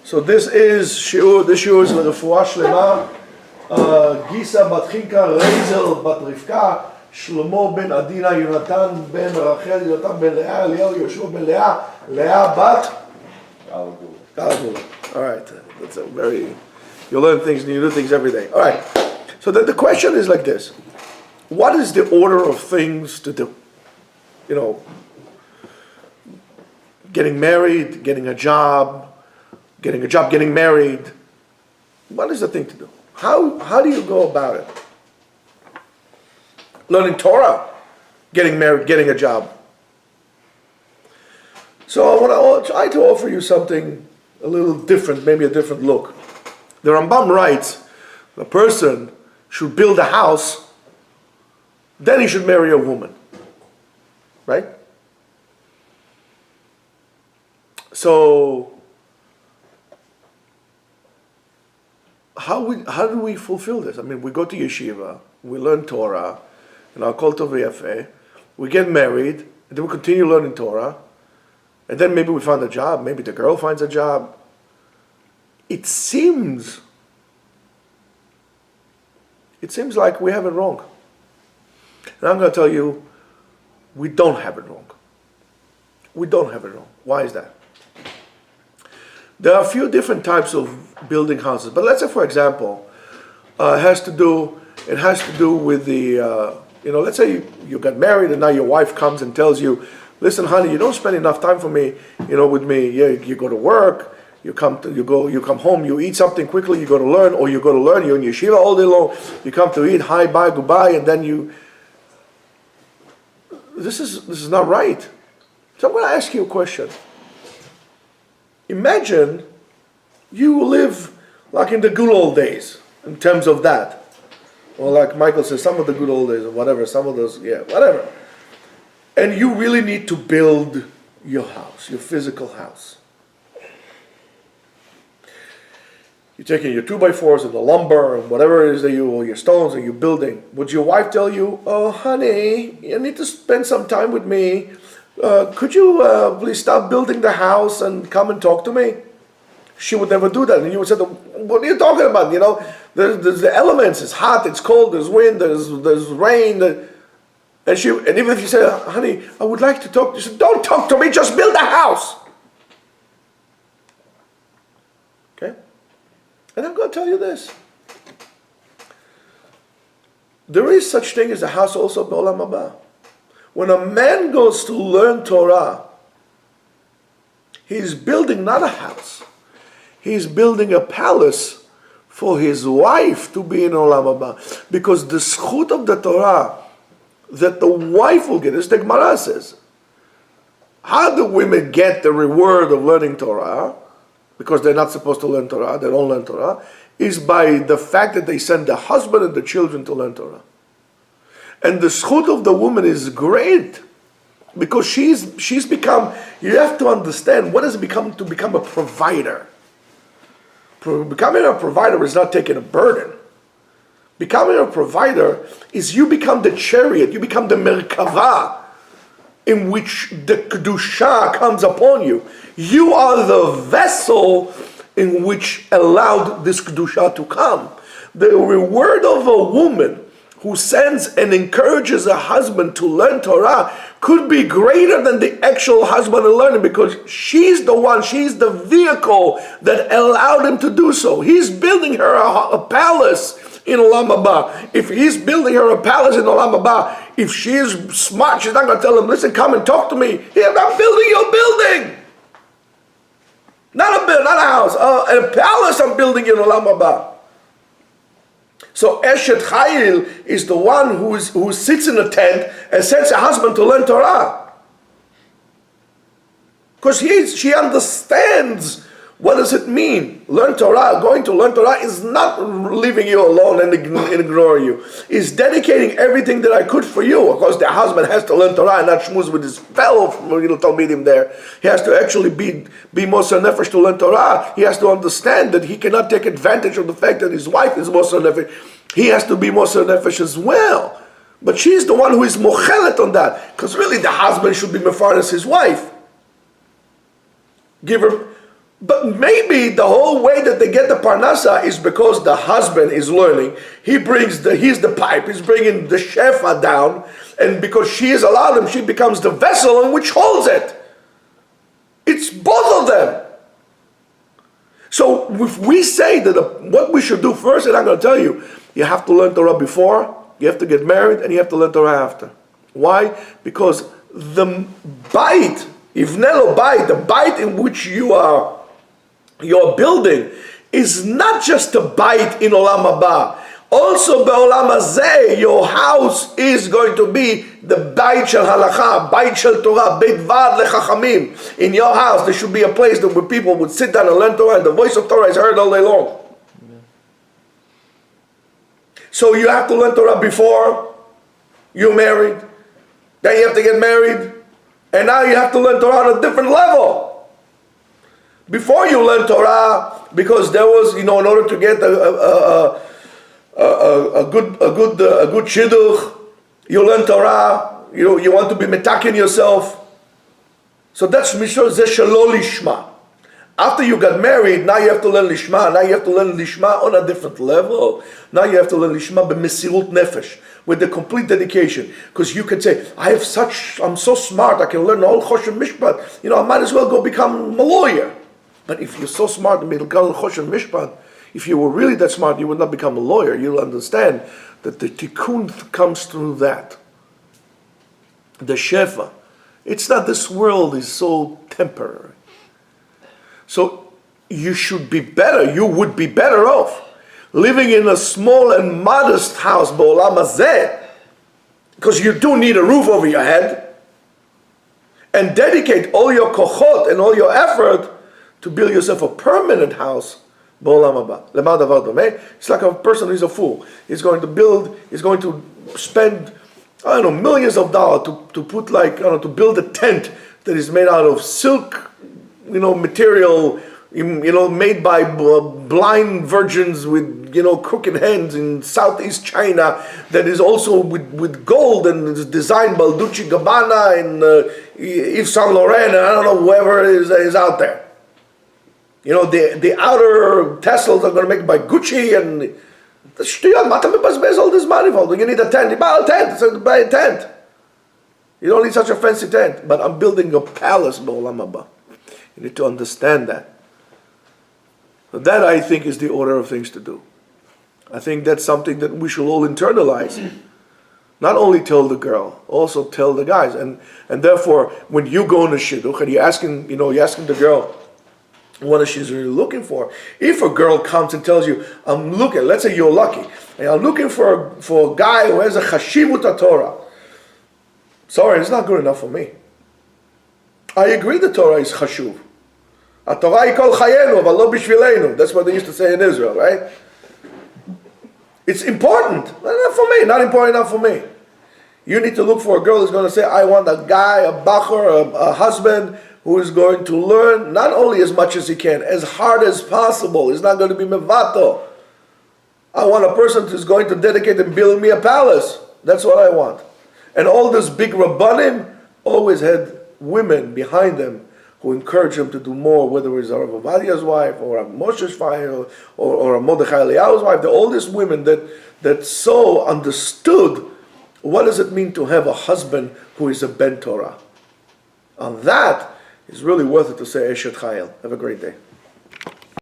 So this shiur is l'refuah shlema, Gisa bat Chinka, Reizel bat Rivka, Shlomo ben Adina, Yonatan ben Rachel, Yonatan ben Leah, Eliyahu, Yeshua ben Leah, Leah bat Galagula. All right, that's a very, you learn things, you do things every day. All right, so the question is like this. What is the order of things to do? You know, getting married, getting a job, getting married. What is the thing to do? How do you go about it? Learning Torah, getting married, getting a job. So I want to try to offer you something a little different, maybe a different look. The Rambam writes, a person should build a house, then he should marry a woman. Right? So, how do we fulfill this? I mean, we go to Yeshiva, we learn Torah, in our cult of VFA, we get married, and then we continue learning Torah, and then maybe we find a job, maybe the girl finds a job. It seems like we have it wrong. And I'm going to tell you, we don't have it wrong. We don't have it wrong. Why is that? There are a few different types of building houses, but let's say, for example, it has to do with the, let's say you got married and now your wife comes and tells you, listen, honey, you don't spend enough time with me. Yeah, you go to work, you come home, you eat something quickly, you go to learn, or you go to learn, you're in yeshiva all day long, you come to eat, hi, bye, goodbye, and then this is not right. So I'm going to ask you a question. Imagine you live like in the good old days, in terms of that. Or like Michael says, some of the good old days, or whatever, some of those, whatever. And you really need to build your house, your physical house. You're taking your 2x4s and the lumber and whatever it is or your stones and you're building. Would your wife tell you, oh honey, you need to spend some time with me. Could you please stop building the house and come and talk to me? She would never do that. And you would say, what are you talking about? There's the elements. It's hot, it's cold, there's wind, there's rain. And even if you say, honey, I would like to talk, you said, don't talk to me, just build a house. Okay? And I'm going to tell you this. There is such thing as a house also b'olam haba. When a man goes to learn Torah, he's building not a house. He's building a palace for his wife to be in olam haba. Because the zchut of the Torah that the wife will get, as the Gemara says, how do women get the reward of learning Torah? Because they're not supposed to learn Torah, they don't learn Torah, is by the fact that they send the husband and the children to learn Torah. And the zchut of the woman is great, because she's become, you have to understand, what does it become to become a provider? Becoming a provider is not taking a burden. Becoming a provider is you become the chariot, you become the merkava, in which the kedusha comes upon you. You are the vessel in which allowed this kedusha to come. The reward of a woman who sends and encourages a husband to learn Torah could be greater than the actual husband in learning, because she's the vehicle that allowed him to do so. He's building her a palace in Olam Haba. If he's building her a palace in Olam Haba, if she is smart, she's not going to tell him, listen, come and talk to me. Here, I'm building your building. Not a house, a palace I'm building in Olam Haba. So Eshet Chayil is the one who sits in a tent and sends a husband to learn Torah. Because she understands what does it mean. Learn Torah, going to learn Torah is not leaving you alone and ignoring you. It's dedicating everything that I could for you. Of course, the husband has to learn Torah and not schmooze with his fellow Talmidim there. He has to actually be Moser Nefesh to learn Torah. He has to understand that he cannot take advantage of the fact that his wife is Moser Nefesh. He has to be Moser Nefesh as well. But she's the one who is mochelet on that. Because really the husband should be mefarnes his wife. But maybe the whole way that they get the parnasa is because the husband is learning. He's the pipe, he's bringing the shefa down, and because she is allowed him, she becomes the vessel in which holds it. It's both of them. So if we say that what we should do first, and I'm going to tell you, you have to learn Torah before, you have to get married, and you have to learn Torah after. Why? Because the bite, Ivnelo bite, the bite in which you're building, is not just a bite in Olam Haba. Also, Be'olam Hazeh, your house is going to be the Bait Shel Halacha, Bait Shel Torah, Beit Vad LeChachamim. In your house, there should be a place where people would sit down and learn Torah, and the voice of Torah is heard all day long. Yeah. So you have to learn Torah before you're married. Then you have to get married. And now you have to learn Torah on a different level. Before you learn Torah, because there was, in order to get a good shidduch, you learn Torah, you want to be metakin yourself. So that's mishor zeh shelo lishma. After you got married, now you have to learn lishma. Now you have to learn lishma on a different level. Now you have to learn lishma b'mesirut nefesh, with the complete dedication. Because you can say, I'm so smart, I can learn the whole choshen mishpat. I might as well go become a lawyer. But if you're so smart and become choshen mishpat, if you were really that smart, you would not become a lawyer. You'll understand that the tikkun comes through that. The shefa. It's not, this world is so temporary. So you should be better, you would be better off living in a small and modest house, B'olam Hazeh, because you do need a roof over your head, and dedicate all your kochot and all your effort to build yourself a permanent house, B'olam Haba. Lema davar domeh. It's like a person who's a fool. He's going to spend, millions of dollars to put to build a tent that is made out of silk, material, made by blind virgins with, crooked hands in Southeast China, that is also with gold, and is designed by Dolce & Gabbana and Yves Saint Laurent, and I don't know, whoever is out there. The outer tassels are going to make by Gucci, and the shtuyot, what am I all this money for? You need a tent. You buy a tent. So buy a tent. You don't need such a fancy tent. But I'm building a palace, B'olam Haba. You need to understand that. So that, I think, is the order of things to do. I think that's something that we should all internalize. Not only tell the girl, also tell the guys. And therefore, when you go in a shidduch and you're asking the girl what she's really looking for. If a girl comes and tells you, I'm looking, let's say you're lucky, and I'm looking for a guy who has a chashivut Torah. Sorry, it's not good enough for me. I agree the Torah is chashuv. Torah yikol chayenu, but lo bishvilenu. That's what they used to say in Israel, right? It's important. Not for me, not important enough for me. You need to look for a girl who's going to say, I want a guy, a bachur, a husband, who is going to learn not only as much as he can, as hard as possible. He's not going to be mevato. I want a person who's going to dedicate and build me a palace. That's what I want. And all these big rabbanim always had women behind them who encouraged them to do more, whether it was a Rav Avadia's wife, or a Moshe's wife, or a Mordechai Eliyahu's wife. They're all these women that so understood what does it mean to have a husband who is a Ben Torah. On that, it's really worth it to say Eshet Chayil. Have a great day.